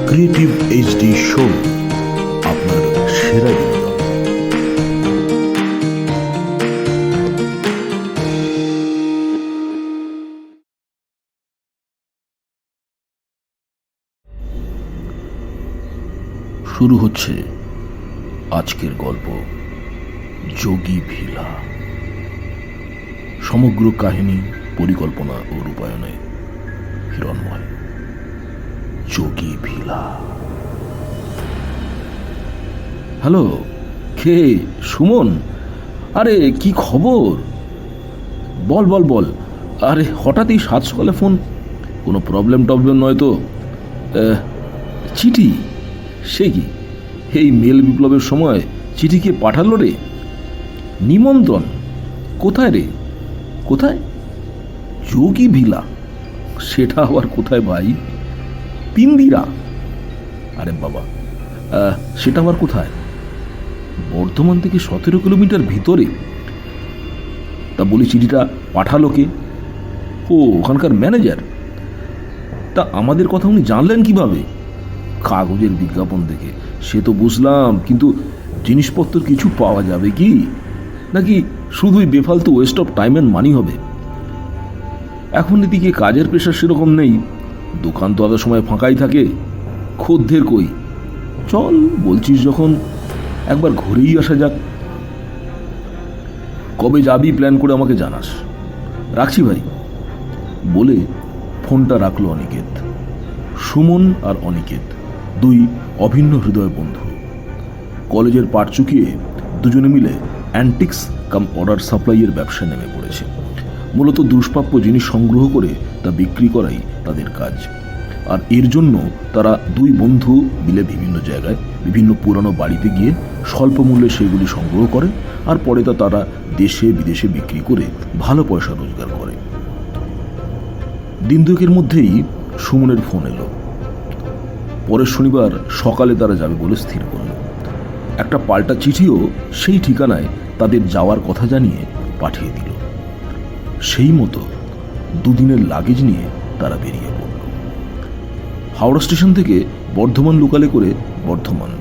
Creative HD show, আপনার সেরা বিনোদন। শুরু হচ্ছে আজকের গল্প, যোগী ভিলা। সমগ্র কাহিনী, পরিকল্পনা ও রূপায়ণে হিরণময়। যোগী ভিলা। হ্যালো, কে? সুমন? আরে কি খবর? বল বল বল। আরে হঠাৎই সাত সকালে ফোন, কোনো প্রবলেম টবলেম নয় তো? চিঠি? সে কি, এই মেল বিপ্লবের সময় চিঠি কে পাঠালো রে? নিমন্ত্রণ? কোথায় রে? কোথায়? যোগী ভিলা? সেটা আবার কোথায় ভাই? পিন্দিরা? আরে বাবা, সেটা আবার কোথায়? বর্ধমান থেকে 17 কিলোমিটার ভিতরে। তা বলি, চিঠিটা পাঠালো কে? ও ওখানকার ম্যানেজার। তা আমাদের কথা উনি জানলেন কিভাবে? কাগজের বিজ্ঞাপন দেখে সে তো বুঝলাম, কিন্তু জিনিসপত্র কিছু পাওয়া যাবে কি, নাকি শুধুই বেফালতু waste of time and money হবে? এখন এদিকে কাজের প্রেশার সেরকম নেই, দোকান তো এত সময় ফাঁকাই থাকে, খদ্দের কই। চল বলছিস যখন, একবার ঘুরেই আসা যাক। কবে যাবি প্ল্যান করে আমাকে জানাস। রাখছি ভাই, বলে ফোনটা রাখলো অনিকেত। সুমন আর অনিকেত দুই অভিন্ন হৃদয় বন্ধু। কলেজের পাট চুকিয়ে দুজনে মিলে অ্যান্টিক্স কাম অর্ডার সাপ্লাইয়ের ব্যবসায় নেমে পড়েছে। মূলত দুষ্প্রাপ্য জিনিস সংগ্রহ করে তা বিক্রি করাই তাদের কাজ। আর এর জন্য তারা দুই বন্ধু মিলে বিভিন্ন জায়গায়, বিভিন্ন পুরানো বাড়িতে গিয়ে স্বল্প মূল্যে সেগুলি সংগ্রহ করে, আর পরে তা তারা দেশে বিদেশে বিক্রি করে ভালো পয়সা রোজগার করে। দিন দুয়েকের মধ্যেই সুমনের ফোন এলো। পরের শনিবার সকালে তারা যাবে বলে স্থির করল। একটা পাল্টা চিঠিও সেই ঠিকানায় তাদের যাওয়ার কথা জানিয়ে পাঠিয়ে দিল। সেই মতো দুদিনের লাগেজ নিয়ে তারা বেরিয়ে পড়ল। হাওড়া স্টেশন থেকে বর্ধমান লোকালে করে বর্ধমান,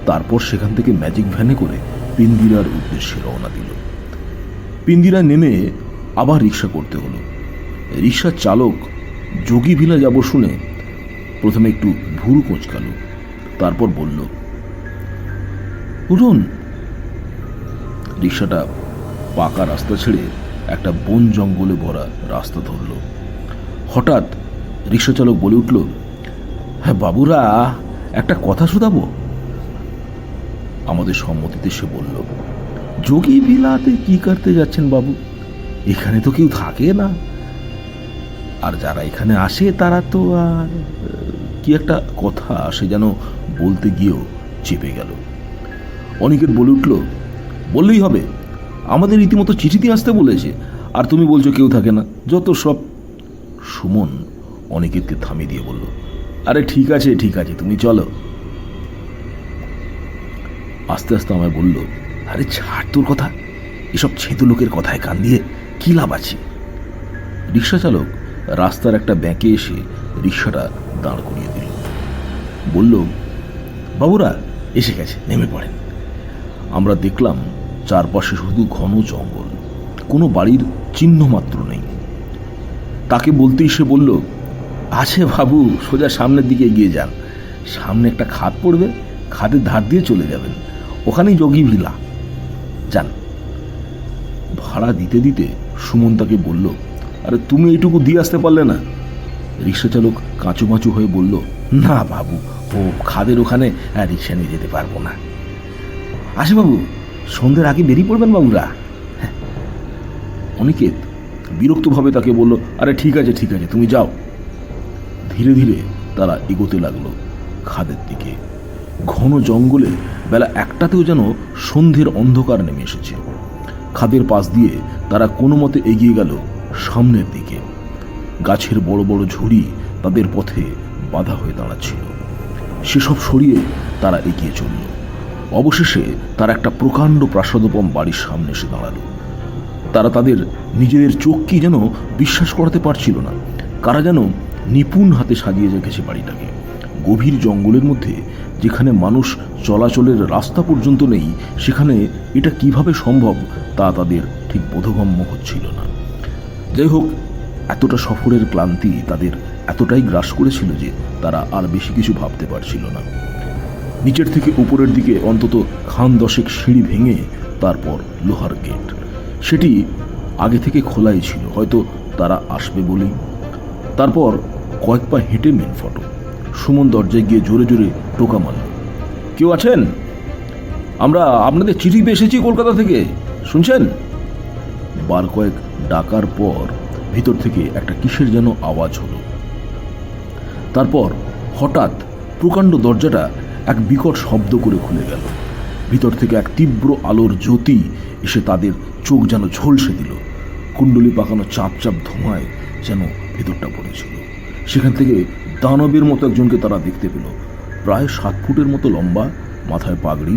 তারপর সেখান থেকে ম্যাজিক ভ্যানে করে পিন্দিরার উদ্দেশ্যে রওনা দিল। পিন্দিরা নেমে আবার রিক্সা করতে হলো। রিক্সার চালক যোগী ভিলা যাব শুনে প্রথমে একটু ভুরু কোঁচকাল, তারপর বলল, উঠুন। রিক্সাটা পাকা রাস্তা ছেড়ে একটা বন জঙ্গলে ভরা রাস্তা ধরল। হঠাৎ রিক্সা চালক বলে উঠল, হ্যাঁ বাবুরা, একটা কথা শোনাবো। আমাদের সম্মতিতে সে বলল, যোগী ভিলাতে কি করতে যাচ্ছেন বাবু? এখানে তো কেউ থাকে না, আর যারা এখানে আসে তারা তো আর। কি একটা কথা সে যেন বলতে গিয়েও চেপে গেল। অনিকেত বলে উঠল, বললেই হবে, আমাদের রীতিমতো চিঠি দিয়ে আসতে বলেছে, আর তুমি বলছো কেউ থাকে না, যত সব। সুমন অনিকেতকে থামিয়ে দিয়ে বলল, আরে ঠিক আছে ঠিক আছে, তুমি চলো। আস্তে আস্তে আমায় বলল, আরে ছাড় তোর কথা, এসব ছেঁতু লোকের কথায় কান দিয়ে কি লাভ আছে? রিক্সা চালক রাস্তার একটা ব্যাঁকে এসে রিক্সাটা দাঁড় করিয়ে দিল। বলল, বাবুরা এসে গেছে, নেমে পড়েন। আমরা দেখলাম চারপাশে শুধু ঘন জঙ্গল, কোনো বাড়ির চিহ্ন মাত্র নেই। তাকে বলতেই সে বলল, আছে বাবু, সোজা সামনের দিকে এগিয়ে যান, সামনে একটা খাদ পড়বে, খাদের ধার দিয়ে চলে যাবেন, ওখানেই যোগী ভিলা। যান। ভাড়া দিতে দিতে সুমন তাকে বলল, আরে তুমি এইটুকু দিয়ে আসতে পারলে না? রিক্সা চালক কাঁচুমাচু হয়ে বলল, না বাবু, ও খাদের ওখানে রিক্সা নিয়ে যেতে পারবো না। আসে বাবু, সন্ধ্যের আগে বেরিয়ে পড়বেন বাবুরা। অনিকেত বিরক্তভাবে তাকে বলল, আরে ঠিক আছে ঠিক আছে, তুমি যাও। ধীরে ধীরে তারা এগোতে লাগলো খাদের দিকে। ঘন জঙ্গলে বেলা একটাতেও যেন সন্ধ্যের অন্ধকার নেমে এসেছে। খাদের পাশ দিয়ে তারা কোনো মতে এগিয়ে গেল সামনের দিকে। গাছের বড় বড় ঝুড়ি তাদের পথে বাধা হয়ে দাঁড়াচ্ছিল। সেসব সরিয়ে তারা এগিয়ে চলল। অবশেষে তারা একটা প্রকাণ্ড প্রাসাদোপম বাড়ির সামনে এসে দাঁড়ালো। তারা তাদের নিজেদের চোখকে যেন বিশ্বাস করাতে পারছিল না। কারা যেন নিপুণ হাতে সাজিয়ে রেখেছে বাড়িটাকে। গভীর জঙ্গলের মধ্যে, যেখানে মানুষ চলাচলের রাস্তা পর্যন্ত নেই, সেখানে এটা কিভাবে সম্ভব তা তাদের ঠিক বোধগম্য হচ্ছিল না। যাই হোক, এতটা সফরের ক্লান্তি তাদের এতটাই গ্রাস করেছিল যে তারা আর বেশি কিছু ভাবতে পারছিল না। নিচের থেকে উপরের দিকে অন্তত খান দশেক সিঁড়ি ভেঙে তারপর লোহার গেট, সেটি আগে থেকে খোলাই ছিল, হয়তো তারা আসবে বলেই। তারপর কয়েক পা হেঁটে মেন ফটক। সুমন দরজায় গিয়ে জোরে জোরে টোকা মারল। কেউ আছেন? আমরা আপনাদের চিঠি পেয়ে এসেছি কলকাতা থেকে, শুনছেন? বার কয়েক ডাকার পর ভিতর থেকে একটা কিসের যেন আওয়াজ হলো। তারপর হঠাৎ প্রকাণ্ড দরজাটা এক বিকট শব্দ করে খুলে গেল। ভিতর থেকে এক তীব্র আলোর জ্যোতি এসে তাদের চোখ যেন ঝলসে দিল। কুণ্ডলি পাকানো চাপ চাপ ধোঁয়ায় যেন ভেতরটা পড়েছিল। সেখান থেকে দানবের মতো একজনকে তারা দেখতে পেল। প্রায় 7 ফুটের মতো লম্বা, মাথায় পাগড়ি,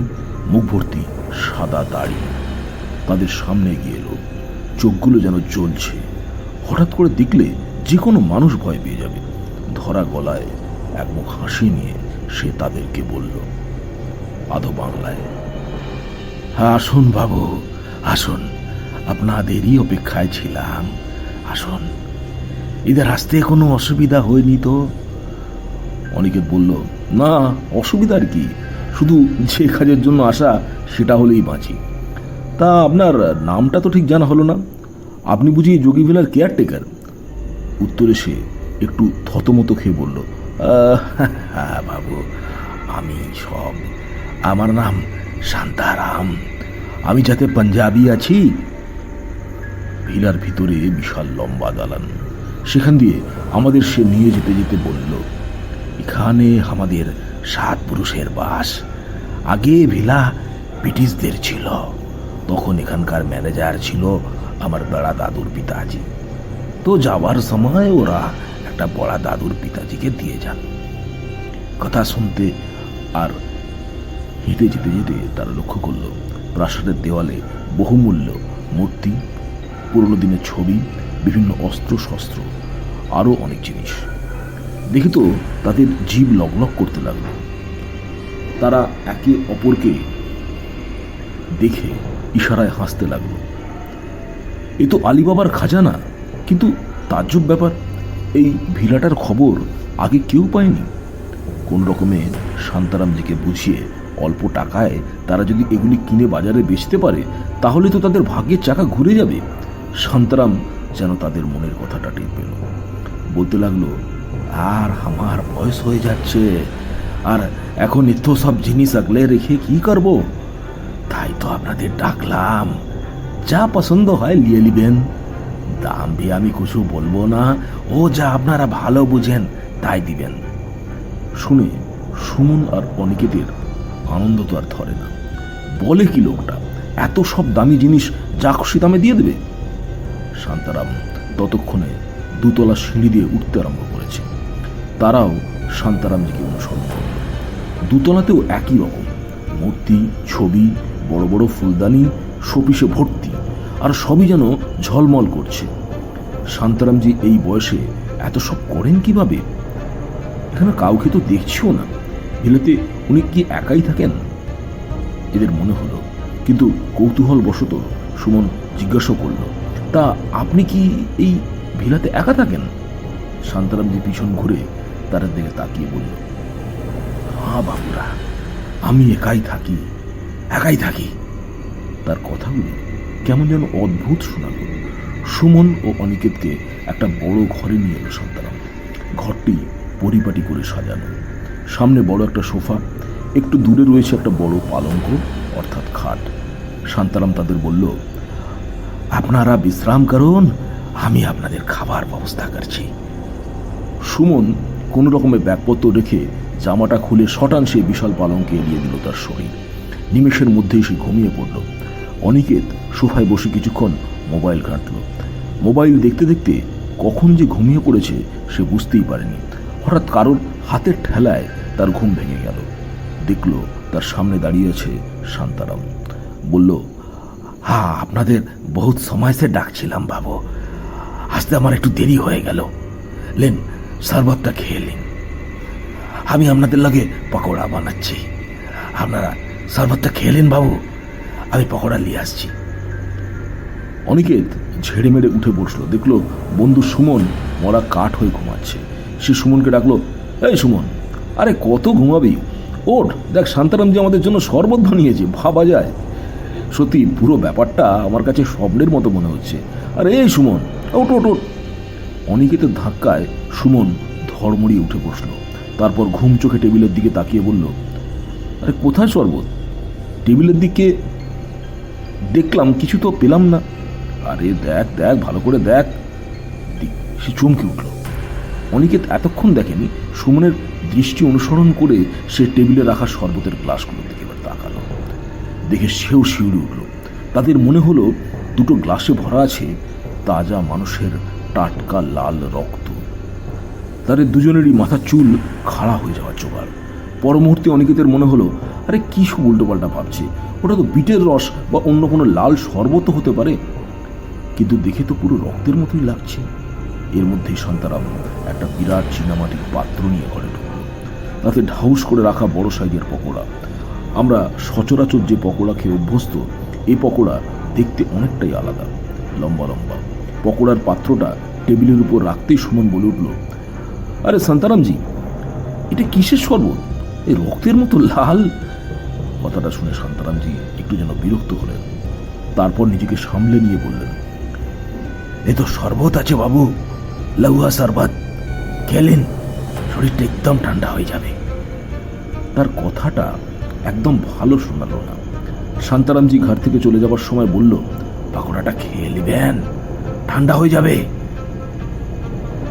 মুখ ভর্তি সাদা দাড়ি। তাদের সামনে এগিয়ে এলো, চোখগুলো যেন জ্বলছে। হঠাৎ করে দেখলে যে কোনো মানুষ ভয় পেয়ে যাবে। ধরা গলায় এক মুখ হাসি নিয়ে সে তাদেরকে বলল আধো বাংলায়, হ্যাঁ আসুন বাবু, আসুন, আপনাদেরই অপেক্ষায় ছিলাম, আসুন, এদের আসতে কোনো অসুবিধা হয়নি তো? অনিকেত বলল, না, অসুবিধার কি, শুধু যে কাজের জন্য আসা সেটা হলেই বাঁচি। তা আপনার নামটা তো ঠিক জানা হলো না। আপনি বুঝি যোগী ভিলার কেয়ারটেকার? উত্তরে সে একটু থতমত খেয়ে বলল, হ্যাঁ বাবু, আমি সব, আমার নাম শান্তারাম, আমি যাতে পাঞ্জাবি আছি। ভিলার ভিতরে বিশাল লম্বা দালান, সেখান দিয়ে আমাদের সে নিয়ে যেতে যেতে বলল, এখানে আমাদের 7 পুরুষের বাস। আগে ভিলা ব্রিটিশদের ছিল, তখন এখানকার ম্যানেজার ছিল আমার বড়া দাদুর পিতাজি। তো যাওয়ার সময় ওরা একটা বড়া দাদুর পিতাজিকে দিয়ে যান। কথা শুনতে আর হেঁটে যেতে যেতে তারা লক্ষ্য করল প্রাসাদের দেওয়ালে বহুমূল্য মূর্তি, পুরনো দিনের ছবি, বিভিন্ন অস্ত্র শস্ত্র, আরো অনেক জিনিস। দেখে তো তাদের জীব লগলগ করতে লাগলো। তারা একে অপরকে দেখে ইশারায় হাসতে লাগলো। এ তো আলিবাবার খাজানা। কিন্তু তাজ্জব ব্যাপার, এই ভিলাটার খবর আগে কেউ পায়নি। কোন রকমে শান্তারামজিকে বুঝিয়ে অল্প টাকায় তারা যদি এগুলি কিনে বাজারে বেচতে পারে, তাহলে তো তাদের ভাগ্যের চাকা ঘুরে যাবে। শান্তারাম যেন তাদের মনের কথাটা টের পেল। বলতে লাগলো, আর আমার বয়স হয়ে যাচ্ছে, আর এখন এত সব জিনিস আগলে রেখে কি করব? তাই তো আপনাদের ডাকলাম, যা পছন্দ হয় নিয়ে নিবেন, দাম দিয়ে আমি কিছু বলবো না, ও যা আপনারা ভালো বুঝেন তাই দিবেন। শুনে সুমন আর অনিকেতের আনন্দ তো আর ধরে না। বলে কি লোকটা, এত সব দামি জিনিস যা খুশি দামে দিয়ে দেবে? শান্তারাম ততক্ষণে 2 তলা সিঁড়ি দিয়ে উঠতে আরম্ভ করেছে। তারাও শান্তারামজিকে অনুসরণ করল। 2 তলাতেও একই রকম মূর্তি, ছবি, বড় বড় ফুলদানি, শোপিসে ভর্তি, আর সবই যেন ঝলমল করছে। শান্তারামজি এই বয়সে এত সব করেন কিভাবে? এখানে কাউকে তো দেখছিও না। ভিলাতে উনি কি একাই থাকেন? এদের মনে হলো, কিন্তু কৌতূহল বশত সুমন জিজ্ঞাসা করল, তা আপনি কি এই ভিলাতে একা থাকেন? শান্তারামজি পিছন ঘুরে তাদের দিকে তাকিয়ে বলল, হ্যাঁ বাবুরা, আমি একাই থাকি, একাই থাকি। তার কথাগুলো কেমন যেন অদ্ভুত শোনাল। সুমন ও অনিকেতকে একটা বড় ঘরে নিয়ে এলো শান্তারাম। ঘরটি পরিপাটি করে সাজানো। সামনে বড় একটা সোফা, একটু দূরে রয়েছে একটা বড় পালঙ্ক অর্থাৎ খাট। শান্তারাম তাদের বলল, আপনারা বিশ্রাম করুন, আমি আপনাদের খাবার ব্যবস্থা করছি। সুমন কোন রকমের ব্যাগপত্র রেখে জামাটা খুলে শটান সে বিশাল পালঙ্কে এড়িয়ে দিল তার শরীর। নিমেষের মধ্যেই সে ঘুমিয়ে পড়ল। অনিকেত সোফায় বসে কিছুক্ষণ মোবাইল ঘাঁটল। মোবাইল দেখতে দেখতে কখন যে ঘুমিয়ে পড়েছে সে বুঝতেই পারেনি। হঠাৎ কারোর হাতের ঠেলায় তার ঘুম ভেঙে গেল। দেখল তার সামনে দাঁড়িয়ে আছে শান্তারাম। বলল, হ্যাঁ, আপনাদের বহুত সময় সে ডাকছিলাম বাবু, আসতে আমার একটু দেরি হয়ে গেল। লেন, শরবতটা খেয়ে নিন। আমি আপনাদের লাগে পকোড়া বানাচ্ছি, আপনারা শরবতটা খেলেন বাবু, আমি পকোড়া নিয়ে আসছি। অনিকেত ঝেড়ে মেরে উঠে বসলো, দেখলো বন্ধু সুমন মরা কাঠ হয়ে ঘুমাচ্ছে। সে সুমনকে ডাকলো, এই সুমন, আরে কত ঘুমাবি, ওঠ, দেখ শান্তারামজি আমাদের জন্য শরবত বানিয়েছে, ভাবা যায়। সত্যি পুরো ব্যাপারটা আমার কাছে স্বপ্নের মতো মনে হচ্ছে। আরে এই সুমন, ওঠ ওঠ ওঠ। অনিকেতের ধাক্কায় সুমন ধড়মড়িয়ে উঠে বসলো, তারপর ঘুম চোখে টেবিলের দিকে তাকিয়ে বলল, আরে কোথায় শরবত? টেবিলের দিকে দেখলাম, কিছু তো পেলাম না। আরে দেখ দেখ, ভালো করে দেখ। সে চমকে উঠল। অনিকেত এতক্ষণ দেখেনি। সুমনের দৃষ্টি অনুসরণ করে সে টেবিলে রাখা শরবতের গ্লাসগুলোর দিকে এবার তাকালো। দেখে সেও শিউরে উঠল। তাদের মনে হলো দুটো গ্লাসে ভরা আছে তাজা মানুষের টাটকা লাল রক্ত। তাদের দুজনেরই মাথার চুল খাড়া হয়ে যাওয়ার জোগাড়। পর মুহূর্তে অনিকেতের মনে হলো, আরে কি সব উল্টোপাল্টা ভাবছে, ওটা তো বিটের রস বা অন্য কোনো লাল শরবত হতে পারে, কিন্তু দেখে তো পুরো রক্তের মতোই লাগছে। এর মধ্যেই শান্তারাম একটা বিরাট চীনামাটির পাত্র নিয়ে ঘরে ঢুকল। তাতে ঢাউস করে রাখা বড় সাইজের পকোড়া। আমরা সচরাচর যে পকোড়া খেয়ে অভ্যস্ত, এই পকোড়া দেখতে অনেকটাই আলাদা, লম্বা লম্বা। পকোড়ার পাত্রটা টেবিলের উপর রাখতেই সুমন বলে উঠল, আরে শান্তারামজি, এটা কিসের শরবত, এই রক্তের মতো লাল? কথাটা শুনে শান্তারামজি একটু যেন বিরক্ত হলেন। তারপর নিজেকে সামলে নিয়ে বললেন, এ তো শরবত আছে বাবু, লউহা শরবত, খেলেন, শরীরটা একদম ঠান্ডা হয়ে যাবে। তার কথাটা একদম ভালো শোনালো না। শান্তারামজি ঘর থেকে চলে যাবার সময় বলল, পকোড়াটা খেয়ে নেবেন, ঠান্ডা হয়ে যাবে,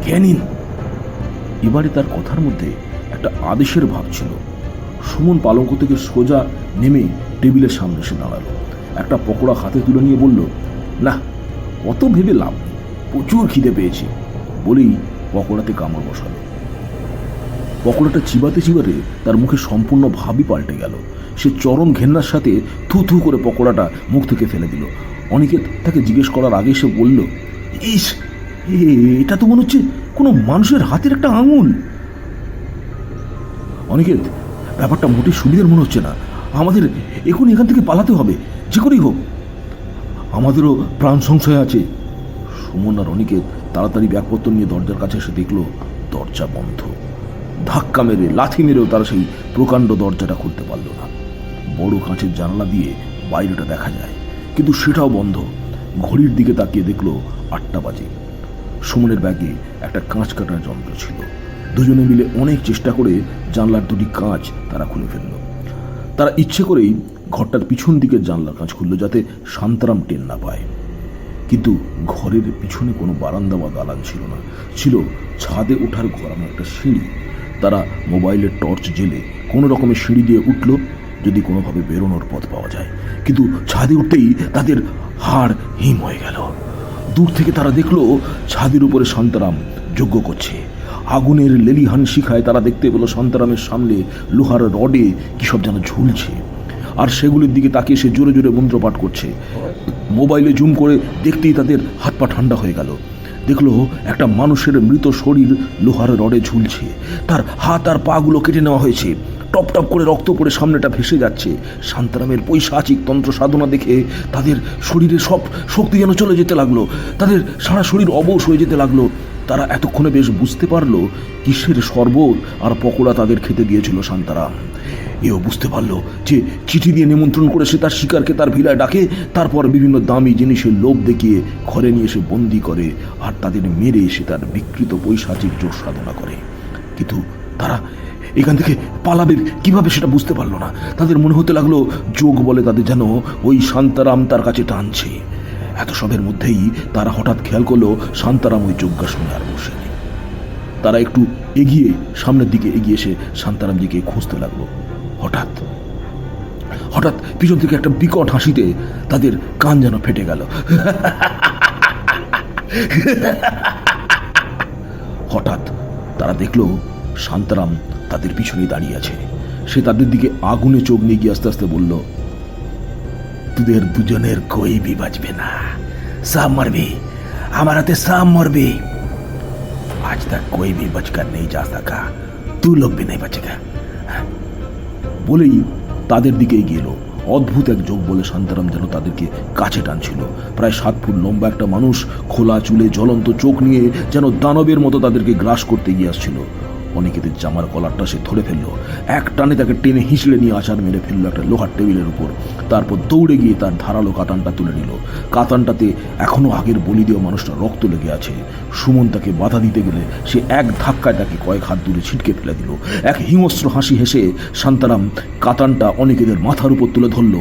খেয়ে নিন। এবারে তার কথার মধ্যে একটা আদেশের ভাব ছিল। সুমন পালঙ্ক থেকে সোজা নেমে টেবিলের সামনে এসে দাঁড়ালো, একটা পকোড়া হাতে তুলে নিয়ে বলল, না, অত ভেবে লাভ নেই, প্রচুর খিদে পেয়েছি, বলেই পকোড়াতে কামড় বসালো। পকোড়াটা চিবাতে চিবাতে তার মুখে সম্পূর্ণ ভাবই পাল্টে গেল। সে চরম ঘেন্নার সাথে থু থু করে পকোড়াটা মুখ থেকে ফেলে দিল। অনিকেত তাকে জিজ্ঞেস করার আগে সে বলল, ইস, এটা তো মনে হচ্ছে কোনো মানুষের হাতের একটা আঙুল। অনিকেত, ব্যাপারটা মোটেই সুবিধার মনে হচ্ছে না, আমাদের এখন এখান থেকে পালাতে হবে, যে করেই হোক, আমাদেরও প্রাণ সংশয় আছে। সুমন আর অনিকেত তাড়াতাড়ি ব্যাগপত্র নিয়ে দরজার কাছে এসে দেখলো দরজা বন্ধ। ধাক্কা মেরে লাথি মেরেও তারা সেই প্রকাণ্ড দরজাটা খুলতে পারল না। বড় কাঁচের জানলা দিয়ে বাইরেটা দেখা যায়, কিন্তু সেটাও বন্ধ। ঘড়ির দিকে তাকিয়ে দেখলো 8টা বাজে। সুমনের ব্যাগে একটা কাঁচ কাটার যন্ত্র ছিল। দুজনে মিলে অনেক চেষ্টা করে জানলার দুটি কাঁচ তারা খুলে ফেলল। তারা ইচ্ছে করেই ঘরটার পিছন দিকের জানলার কাঁচ খুলল, যাতে শান্তারাম টের না পায়। কিন্তু ঘরের পিছনে কোনো বারান্দা বা দালান ছিল না, ছিল ছাদে ওঠার ঘোরানো একটা সিঁড়ি। তারা মোবাইলের টর্চ জেলে কোনো রকমের সিঁড়ি দিয়ে উঠল, যদি কোনোভাবে বেরোনোর পথ পাওয়া যায়। কিন্তু ছাদে উঠতেই তাদের হাড় হিম হয়ে গেল। দূর থেকে তারা দেখলো ছাদের উপরে শান্তারাম যজ্ঞ করছে। আগুনের লেলিহান শিখায় তারা দেখতে পেল শান্তারামের সামনে লোহার রডে কি সব যেন ঝুলছে, আর সেগুলির দিকে তাকিয়ে সে জোরে জোরে মন্ত্রপাঠ করছে। মোবাইলে জুম করে দেখতেই তাদের হাত পা ঠান্ডা হয়ে গেল। দেখলো একটা মানুষের মৃত শরীর লোহার রডে ঝুলছে, তার হাত আর পাগুলো কেটে নেওয়া হয়েছে, টপ টপ করে রক্ত পড়ে সামনেটা ভেসে যাচ্ছে। শান্তারামের পৈশাচিক তন্ত্র সাধনা দেখে তাদের শরীরে সব শক্তি যেন চলে যেতে লাগলো, তাদের সারা শরীর অবশ হয়ে যেতে লাগলো। তারা এতক্ষণে বেশ বুঝতে পারলো কিসের শরবত আর পকোড়া তাদের খেতে দিয়েছিল শান্তারাম। এও বুঝতে পারলো যে চিঠি দিয়ে নিমন্ত্রণ করে সে তার শিকারকে তার ভিলায় ডাকে, তারপর বিভিন্ন দামি জিনিসের লোভ দেখিয়ে ঘরে নিয়ে এসে বন্দি করে, আর তাদের মেরে এসে তার বিকৃত পৈশাচিক জোর সাধনা করে। কিন্তু তারা এখান থেকে পালাবে কিভাবে সেটা বুঝতে পারলো না। তাদের মনে হতে লাগলো যোগ বলে তাদের যেন ওই শান্তারাম তার কাছে টানছে। এত সবের মধ্যেই তারা হঠাৎ খেয়াল করলো শান্তারাম ওই যজ্ঞাসনে আর বসে নেই। তারা একটু এগিয়ে সামনের দিকে এগিয়ে এসে শান্তারাম দিকে খুঁজতে লাগলো। হঠাৎ হঠাৎ পিছন থেকে একটা বিকট হাসিতে তাদের কান যেন ফেটে গেল। হঠাৎ তারা দেখলো শান্তারাম তাদের পিছনে দাঁড়িয়ে আছে। সে তাদের দিকে আগুনে চোখ নিয়ে গিয়ে আস্তে আস্তে বলল, তোদের দুজনের কই भी বাঁচবে না, সব মরবে, আমার হাতে সব মরবে। आज तक कोई भी बचकर नहीं जा सका, तू लोग भी नहीं बचेगा। বলেই তাদের দিকে এগিয়ে এলো। অদ্ভুত এক যোগ বলে শান্তারাম যেন তাদেরকে কাছে টানছিল। প্রায় 7 ফুট লম্বা একটা মানুষ খোলা চুলে জ্বলন্ত চোখ নিয়ে যেন দানবের মতো তাদেরকে গ্রাস করতে এগিয়ে আসছিল। অনিকেতের জামার কলারটা সে ধরে ফেললো, এক টানে তাকে টেনে হিঁচড়ে নিয়ে আছাড় মেরে ফেললো একটা লোহার টেবিলের উপর। তারপর দৌড়ে গিয়ে তার ধারালো কাতানটা তুলে নিল। কাতানটাতে এখনো আগের বলি দেওয়া মানুষটা রক্ত লেগে আছে। সুমন তাকে বাধা দিতে গেলে সে এক ধাক্কায় তাকে কয়েক হাত দূরে ছিটকে ফেলে দিল। এক হিংস্র হাসি হেসে শান্তারাম কাতানটা অনিকেতের মাথার উপর তুলে ধরল।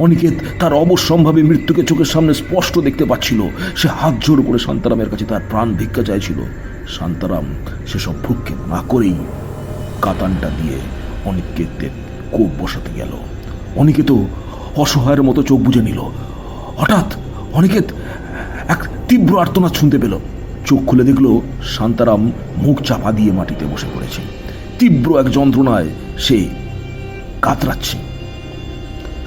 অনিকেত তার অবশ্যম্ভাবী মৃত্যুকে চোখের সামনে স্পষ্ট দেখতে পাচ্ছিল। সে হাত জোর করে শান্তারামের কাছে তার প্রাণ ভিক্ষা চাইছিল। শান্তারাম সেসব ভ্রুক্ষেপ না করেই কাতানটা দিয়ে অনিকেতের কোপ বসাতে গেল। অনিকেত অসহায়ের মতো চোখ বুজে নিল। হঠাৎ অনিকেত এক তীব্র আর্তনাদ শুনতে পেল। চোখ খুলে দেখল শান্তারাম মুখ চাপা দিয়ে মাটিতে বসে পড়েছে। তীব্র এক যন্ত্রণায় সে কাতরাচ্ছে।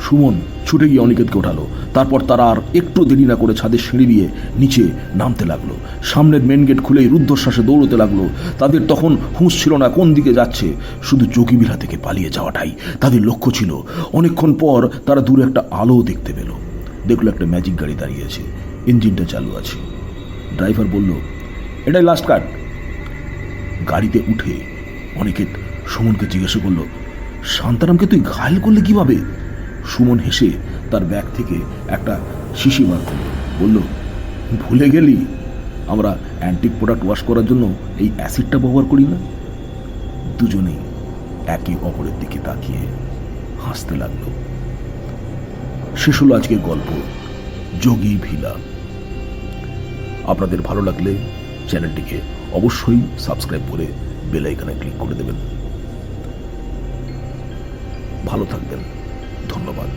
সুমন ছুটে গিয়ে অনিকেতকে ওঠালো। তারপর তারা আর একটু দেরি না করে ছাদের সিঁড়ি দিয়ে নিচে নামতে লাগলো। সামনের মেন গেট খুলেই রুদ্ধশ্বাসে দৌড়তে লাগলো। তাদের তখন হুঁশ ছিল না কোন দিকে যাচ্ছে, শুধু যোগীবিলা থেকে পালিয়ে যাওয়াটাই তাদের লক্ষ্য ছিল। অনেকক্ষণ পর তারা দূরে একটা আলো দেখতে পেল। দেখলো একটা ম্যাজিক গাড়ি দাঁড়িয়ে আছে, ইঞ্জিনটা চালু আছে। ড্রাইভার বলল, এটাই লাস্ট কাট। গাড়িতে উঠে অনিকেত সুমনকে জিজ্ঞাসা করলো, শান্তারামকে তুই ঘায়েল করলে কিভাবে? সুমন হেসে তার ব্যাগ থেকে একটা শিশি বার করল, বলল, ভুলে গেলি আমরা অ্যান্টিক প্রোডাক্ট ওয়াশ করার জন্য এই অ্যাসিডটা ব্যবহার করি না? দুজনেই একে অপরের দিকে তাকিয়ে হাসতে লাগলো। শেষ হলো আজকের গল্প যোগী ভিলা। আপনাদের ভালো লাগলে চ্যানেলটিকে অবশ্যই সাবস্ক্রাইব করে বেল আইকনে ক্লিক করে দেবেন। ভালো থাকবেন। ধন্যবাদ।